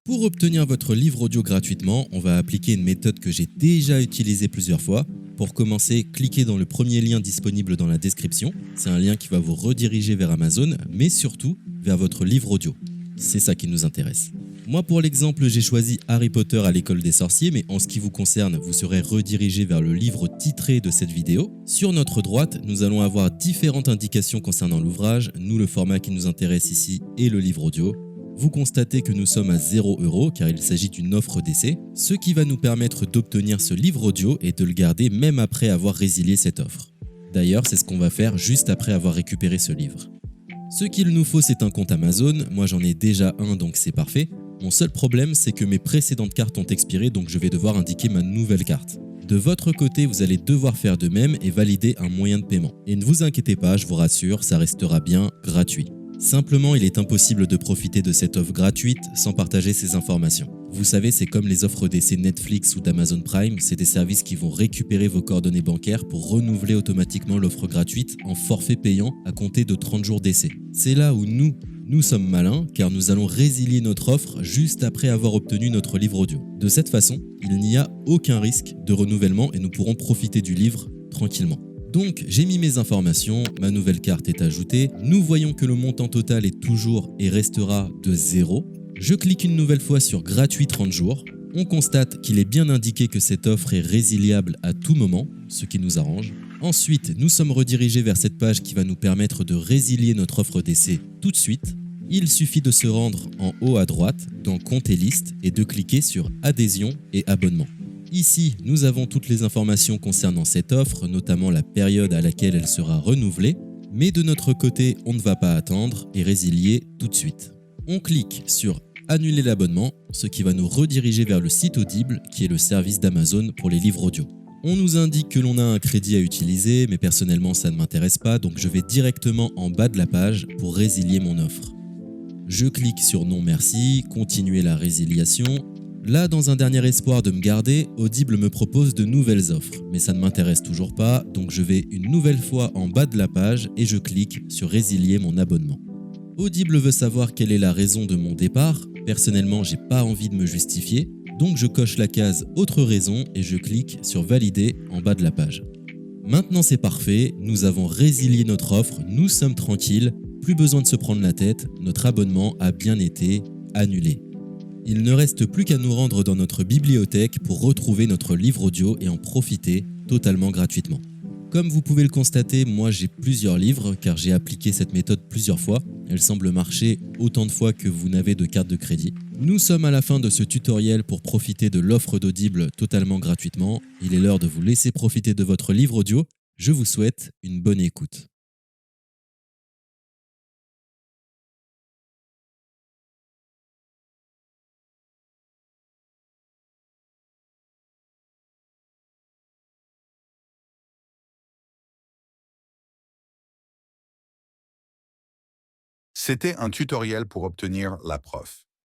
Pour obtenir votre livre audio gratuitement, on va appliquer une méthode que j'ai déjà utilisée plusieurs fois. Pour commencer, cliquez dans le premier lien disponible dans la description. C'est un lien qui va vous rediriger vers Amazon, mais surtout vers votre livre audio. C'est ça qui nous intéresse. Moi, pour l'exemple, j'ai choisi Harry Potter à l'école des sorciers, mais en ce qui vous concerne, vous serez redirigé vers le livre titré de cette vidéo. Sur notre droite, nous allons avoir différentes indications concernant l'ouvrage. Nous, le format qui nous intéresse ici est le livre audio. Vous constatez que nous sommes à 0 € car il s'agit d'une offre d'essai, ce qui va nous permettre d'obtenir ce livre audio et de le garder même après avoir résilié cette offre. D'ailleurs, c'est ce qu'on va faire juste après avoir récupéré ce livre. Ce qu'il nous faut, c'est un compte Amazon. Moi, j'en ai déjà un, donc c'est parfait. Mon seul problème, c'est que mes précédentes cartes ont expiré, donc je vais devoir indiquer ma nouvelle carte. De votre côté, vous allez devoir faire de même et valider un moyen de paiement. Et ne vous inquiétez pas, je vous rassure, ça restera bien gratuit. Simplement, il est impossible de profiter de cette offre gratuite sans partager ces informations. Vous savez, c'est comme les offres d'essai Netflix ou d'Amazon Prime, c'est des services qui vont récupérer vos coordonnées bancaires pour renouveler automatiquement l'offre gratuite en forfait payant à compter de 30 jours d'essai. C'est là où nous sommes malins car nous allons résilier notre offre juste après avoir obtenu notre livre audio. De cette façon, il n'y a aucun risque de renouvellement et nous pourrons profiter du livre tranquillement. Donc j'ai mis mes informations, ma nouvelle carte est ajoutée, nous voyons que le montant total est toujours et restera de 0. Je clique une nouvelle fois sur gratuit 30 jours, on constate qu'il est bien indiqué que cette offre est résiliable à tout moment, ce qui nous arrange. Ensuite, nous sommes redirigés vers cette page qui va nous permettre de résilier notre offre d'essai tout de suite. Il suffit de se rendre en haut à droite dans Compte et liste et de cliquer sur Adhésion et abonnement. Ici, nous avons toutes les informations concernant cette offre, notamment la période à laquelle elle sera renouvelée, mais de notre côté, on ne va pas attendre et résilier tout de suite. On clique sur Annuler l'abonnement, ce qui va nous rediriger vers le site Audible, qui est le service d'Amazon pour les livres audio. On nous indique que l'on a un crédit à utiliser, mais personnellement ça ne m'intéresse pas, donc je vais directement en bas de la page pour résilier mon offre. Je clique sur Non merci, continuer la résiliation. Là, dans un dernier espoir de me garder, Audible me propose de nouvelles offres, mais ça ne m'intéresse toujours pas, donc je vais une nouvelle fois en bas de la page et je clique sur Résilier mon abonnement. Audible veut savoir quelle est la raison de mon départ. Personnellement, j'ai pas envie de me justifier, donc je coche la case Autre raison et je clique sur Valider en bas de la page. Maintenant c'est parfait, nous avons résilié notre offre, nous sommes tranquilles, plus besoin de se prendre la tête, notre abonnement a bien été annulé. Il ne reste plus qu'à nous rendre dans notre bibliothèque pour retrouver notre livre audio et en profiter totalement gratuitement. Comme vous pouvez le constater, moi j'ai plusieurs livres car j'ai appliqué cette méthode plusieurs fois. Elle semble marcher autant de fois que vous n'avez de carte de crédit. Nous sommes à la fin de ce tutoriel pour profiter de l'offre d'Audible totalement gratuitement. Il est l'heure de vous laisser profiter de votre livre audio. Je vous souhaite une bonne écoute. C'était un tutoriel pour obtenir la prof.